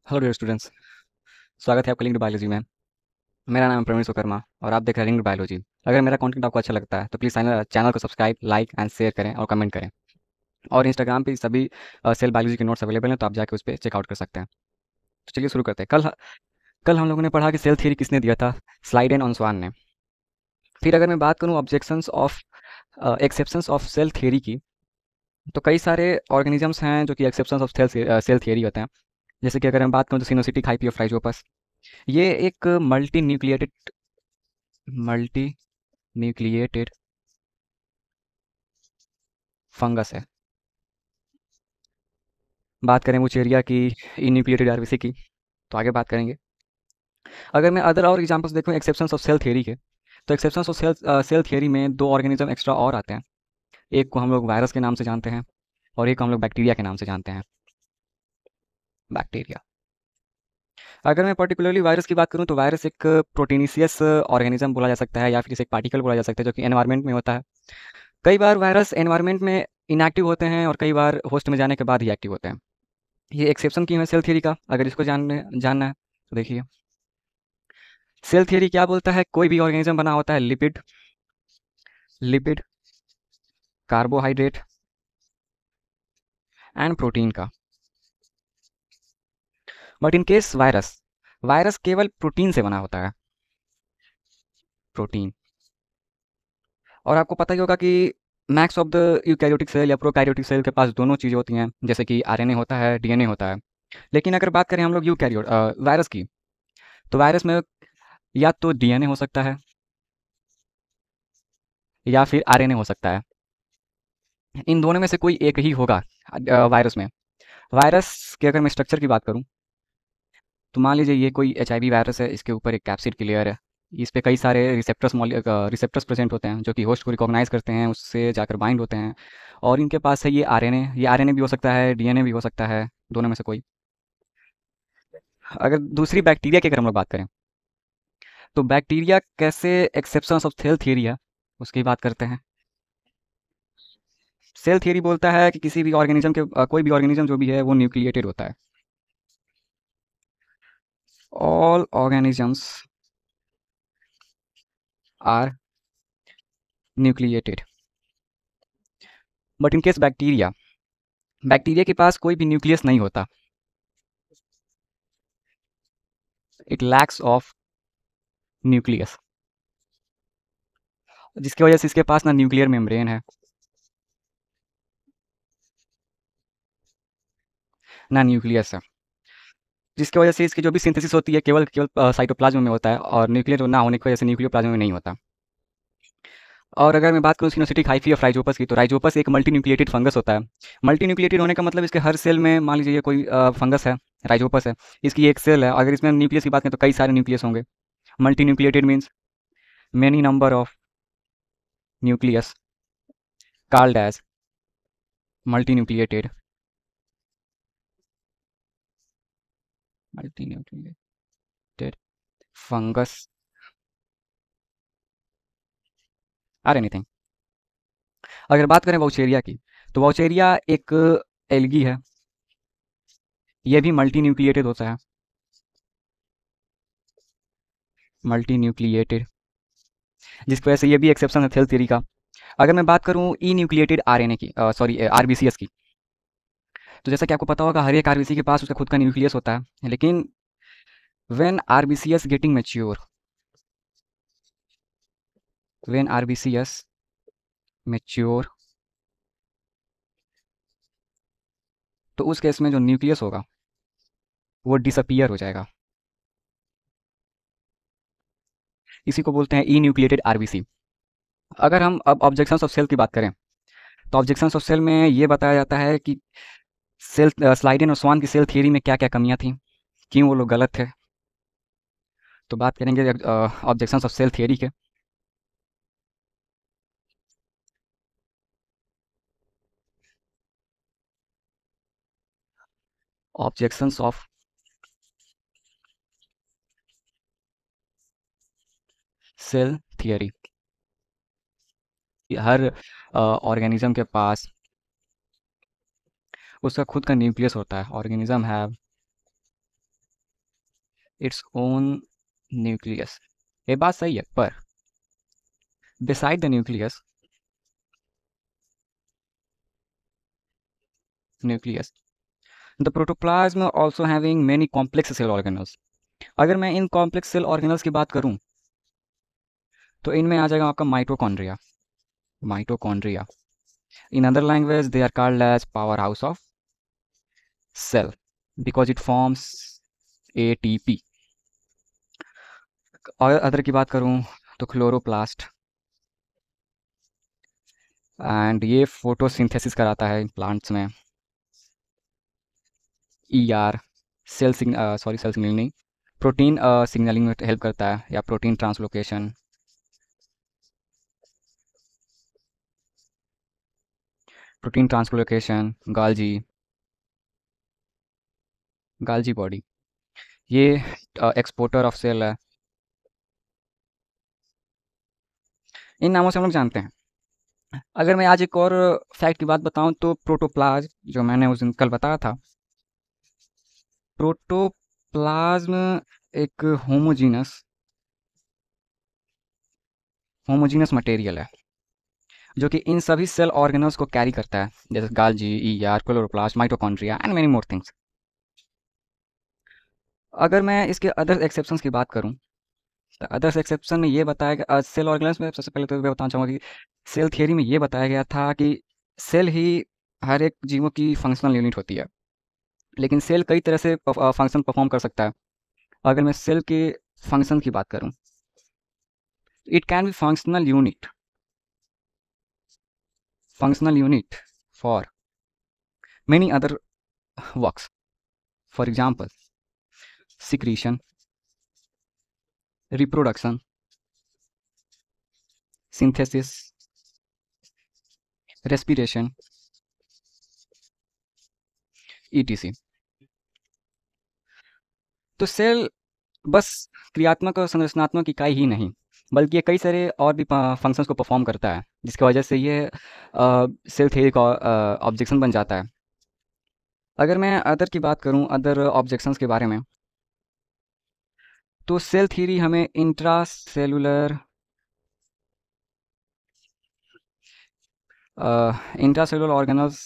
Hello dear students. स्वागत है आपका लिंक्ड बायोलॉजी में। मेरा नाम है प्रवीण सुकर्मा और आप देख रहे हैं लिंक्ड बायोलॉजी। अगर मेरा कंटेंट आपको अच्छा लगता है तो प्लीज़ चैनल को सब्सक्राइब, लाइक एंड शेयर करें और कमेंट करें। और इंस्टाग्राम पे सभी सेल बायोलॉजी के नोट्स अवेलेबल हैं, तो आप जाके उस पर चेकआउट कर सकते हैं। तो चलिए शुरू करते हैं। कल हम लोगों ने पढ़ा कि सेल थ्योरी किसने दिया था? स्लाइडेन और स्वान ने। फिर अगर मैं बात करूँ objections of exceptions of cell theory की, तो कई सारे ऑर्गेनिजम्स हैं जो कि एक्सेप्शंस ऑफ सेल थ्योरी होते हैं। जैसे कि अगर मैं बात करूँ तो सिनोसिटिक हाइपियोफ्राइजोपस, ये एक मल्टी न्यूक्लिएटेड फंगस है। बात करें वुचेरिया की, इन्यूक्लिएटेड आरबीसी की, तो आगे बात करेंगे। अगर मैं अदर और एग्जांपल्स देखूं एक्सेप्शंस ऑफ सेल थ्योरी के, तो एक्सेप्शंस ऑफ सेल थ्योरी में दो ऑर्गेनिज्म एक्स्ट्रा और आते हैं। एक को हम लोग वायरस के नाम से जानते हैं और एक को हम लोग बैक्टीरिया के नाम से जानते हैं। बैक्टीरिया। अगर मैं पर्टिकुलरली वायरस की बात करूं तो वायरस एक प्रोटीनिशियस ऑर्गेनिज्म बोला जा सकता है, या फिर इसे एक पार्टिकल बोला जा सकता है जो कि एनवायरनमेंट में होता है। कई बार वायरस एनवायरनमेंट में इनएक्टिव होते हैं और कई बार होस्ट में जाने के बाद ही एक्टिव होते हैं। ये एक्सेप्शन क्यों है सेल थ्योरी का? अगर इसको जानना है तो देखिए, सेल थ्योरी क्या बोलता है? कोई भी ऑर्गेनिज्म बना होता है lipid lipid carbohydrate and protein का। But in case virus, virus केवल प्रोटीन से बना होता है। प्रोटीन। और आपको पता ही होगा कि max of the eukaryotic cell या प्रोकैरियोटिक सेल के पास दोनों चीज़ें होती हैं, जैसे कि आरएनए होता है, डीएनए होता है। लेकिन अगर बात करें हम लोग वायरस की, तो वायरस में या तो डीएनए हो सकता है या फिर आरएनए हो सकता है। इन दोनों में से कोई एक ही होगा वायरस में। वायरस के अगर मैं स्ट्रक्चर की बात करूं, तो मान लीजिए ये कोई एचआईवी वायरस है, इसके ऊपर एक कैप्सिड की लेयर है। इस पे कई सारे रिसेप्टर्स प्रेजेंट होते हैं जो कि होस्ट को रिकॉग्नाइज करते हैं, उससे जाकर बाइंड होते हैं। और इनके पास है ये आरएनए भी हो सकता है, डीएनए भी हो सकता है, दोनों में से कोई। अगर दूसरी बैक्टीरिया की अगर हम लोग बात करें, तो बैक्टीरिया कैसे एक्सेप्शंस ऑफ सेल थ्योरी है, उसकी बात करते हैं। सेल थ्योरी बोलता है कि किसी भी कोई भी ऑर्गेनिज्म जो भी है वो न्यूक्लिएटेड होता है। All organisms are nucleated. But in case bacteria, bacteria के पास कोई भी न्यूक्लियस नहीं होता। इट लैक्स ऑफ न्यूक्लियस, जिसकी वजह से इसके पास ना न्यूक्लियर मेम्ब्रेन है, ना न्यूक्लियस है। जिसकी वजह से इसकी जो भी सिंथेसिस होती है केवल केवल साइटोप्लाज्म में होता है, और न्यूक्लियर ना होने की वजह से न्यूक्लियोप्लाज्म में नहीं होता। और अगर मैं बात करूँ सिनोसिटिक हाइफी ऑफ राइजोपस की, तो राइजोपस एक मल्टी न्यूक्लिएटेड फंगस होता है। मल्टी न्यूक्लिएटेड होने का मतलब इसके हर सेल में, मान लीजिए ये कोई फंगस है, राइजोपस है, इसकी एक सेल है, अगर इसमें न्यूक्लियस की बात करें तो कई सारे न्यूक्लियस होंगे। Multi nucleated means many number of nucleus, called as multi nucleated. Multi nucleated fungus are anything. अगर बात करें वाउचेरिया की, तो वाउचेरिया एक एल्गी है, ये भी मल्टी न्यूक्लिएटेड होता है। मल्टी न्यूक्लिएटेड, जिसकी वजह से ये भी एक्सेप्शन है सेल थ्योरी का। अगर मैं बात करूं ई न्यूक्लिएटेड आरएनए की, सॉरी आरबीसीएस की, तो जैसा कि आपको पता होगा हर एक आरबीसी के पास उसका खुद का न्यूक्लियस होता है। लेकिन when RBCs getting mature, when RBCs mature, तो उस केस में जो न्यूक्लियस होगा वो डिसअपियर हो जाएगा। इसी को बोलते हैं ई न्यूक्लिएटेड आरबीसी। अगर हम अब ऑब्जेक्शंस ऑफ सेल की बात करें, तो ऑब्जेक्शंस ऑफ सेल में ये बताया जाता है कि स्लाइडेन और स्वान की सेल थियरी में क्या क्या कमियां थी, क्यों वो लोग गलत थे। तो बात करेंगे ऑब्जेक्शंस ऑफ सेल थियरी के। Objections of cell theory. हर ऑर्गेनिज्म के पास उसका खुद का न्यूक्लियस होता है। Organism have its own nucleus. ये बात सही है, पर beside the nucleus the protoplasm also having many complex cell organelles। अगर मैं इन कॉम्प्लेक्स सेल ऑर्गेनल्स की बात करूं तो इनमें आ जाएगा आपका mitochondria. Mitochondria in other language they are called as power house of cell because it forms ATP. और अदर की बात करूं तो क्लोरोप्लास्ट, एंड ये फोटोसिंथेसिस कराता है प्लांट्स में। ईआर सेल सिग्नलिंग नहीं, प्रोटीन सिग्नलिंग में हेल्प करता है, या protein translocation. Protein translocation, गाल्जी body, ये एक्सपोर्टर ऑफ सेल है। इन नामों से हम लोग जानते हैं। अगर मैं आज एक और फैक्ट की बात बताऊं तो प्रोटोप्लाज्म जो मैंने उस दिन कल बताया था, प्रोटोप्लाज्म एक होमोजीनस मटेरियल है जो कि इन सभी सेल ऑर्गेनल्स को कैरी करता है, जैसे गाल्जी, ER, chloroplast, mitochondria and many more things. अगर मैं इसके अदर एक्सेप्शंस की बात करूं तो अदर एक्सेप्शन में ये बताया गया सेल ऑर्गेनल्स में, सबसे पहले तो मैं बताना चाहूँगा कि सेल थियरी में ये बताया गया था कि सेल ही हर एक जीवों की फंक्शनल यूनिट होती है, लेकिन सेल कई तरह से फंक्शन परफॉर्म कर सकता है। अगर मैं सेल के फंक्शन की बात करूं, it can be functional unit for many other works. For example, secretion, reproduction, synthesis, respiration, etc. तो सेल बस क्रियात्मक और संरचनात्मक इकाई ही नहीं, बल्कि ये कई सारे और भी फंक्शंस को परफॉर्म करता है, जिसकी वजह से ये सेल थ्योरी का ऑब्जेक्शन बन जाता है। अगर मैं अदर की बात करूं, अदर ऑब्जेक्शंस के बारे में, तो सेल थ्योरी हमें इंट्रासेलुलर ऑर्गेनल्स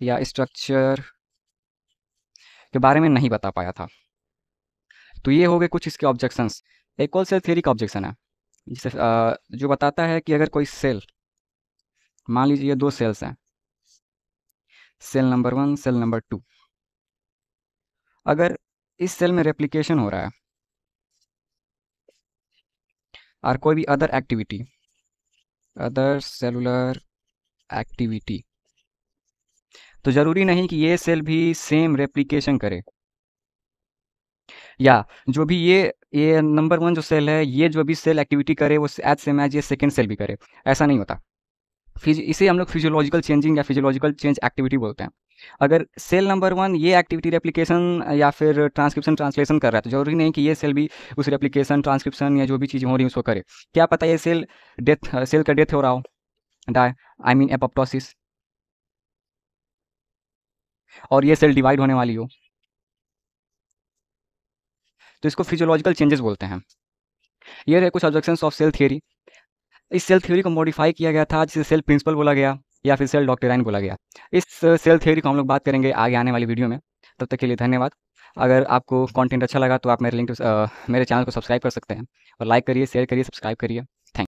या स्ट्रक्चर के बारे में नहीं बता पाया था। तो ये हो गए कुछ इसके ऑब्जेक्शंस। एक और सेल थ्योरी का ऑब्जेक्शन है जिसे जो बताता है कि अगर कोई सेल, मान लीजिए ये दो सेल्स हैं, सेल नंबर 1, सेल नंबर 2, अगर इस सेल में रेप्लिकेशन हो रहा है और कोई भी अदर सेलुलर एक्टिविटी, तो ज़रूरी नहीं कि ये सेल भी सेम रेप्लिकेशन करे, या जो भी ये नंबर 1 जो सेल है, ये जो भी सेल एक्टिविटी करे वो एज सेम एज ये सेकेंड सेल भी करे, ऐसा नहीं होता। इसे हम लोग फिजियोलॉजिकल चेंजिंग या फिजियोलॉजिकल चेंज एक्टिविटी बोलते हैं। अगर सेल नंबर 1 ये एक्टिविटी रेप्लिकेशन या फिर ट्रांसक्रिप्शन ट्रांसलेशन कर रहा है, तो जरूरी नहीं कि ये सेल भी उस रेप्लिकेशन ट्रांसक्रिप्शन या जो भी चीज़ें हो रही हैं उसको करे। क्या पता ये सेल का डेथ हो रहा हो, डाई आई मीन एपोप्टोसिस, और ये सेल डिवाइड होने वाली हो, तो इसको फिजियोलॉजिकल चेंजेस बोलते हैं। ये रहे कुछ ऑब्जेक्शंस ऑफ सेल थियरी। इस सेल थ्योरी को मॉडिफाई किया गया था, जिसे सेल प्रिंसिपल बोला गया या फिर सेल डॉक्ट्राइन बोला गया। इस सेल थ्योरी को हम लोग बात करेंगे आगे आने वाली वीडियो में। तब तक के लिए धन्यवाद। अगर आपको कंटेंट अच्छा लगा तो आप मेरे चैनल को सब्सक्राइब कर सकते हैं, और लाइक करिए, शेयर करिए, सब्सक्राइब करिए।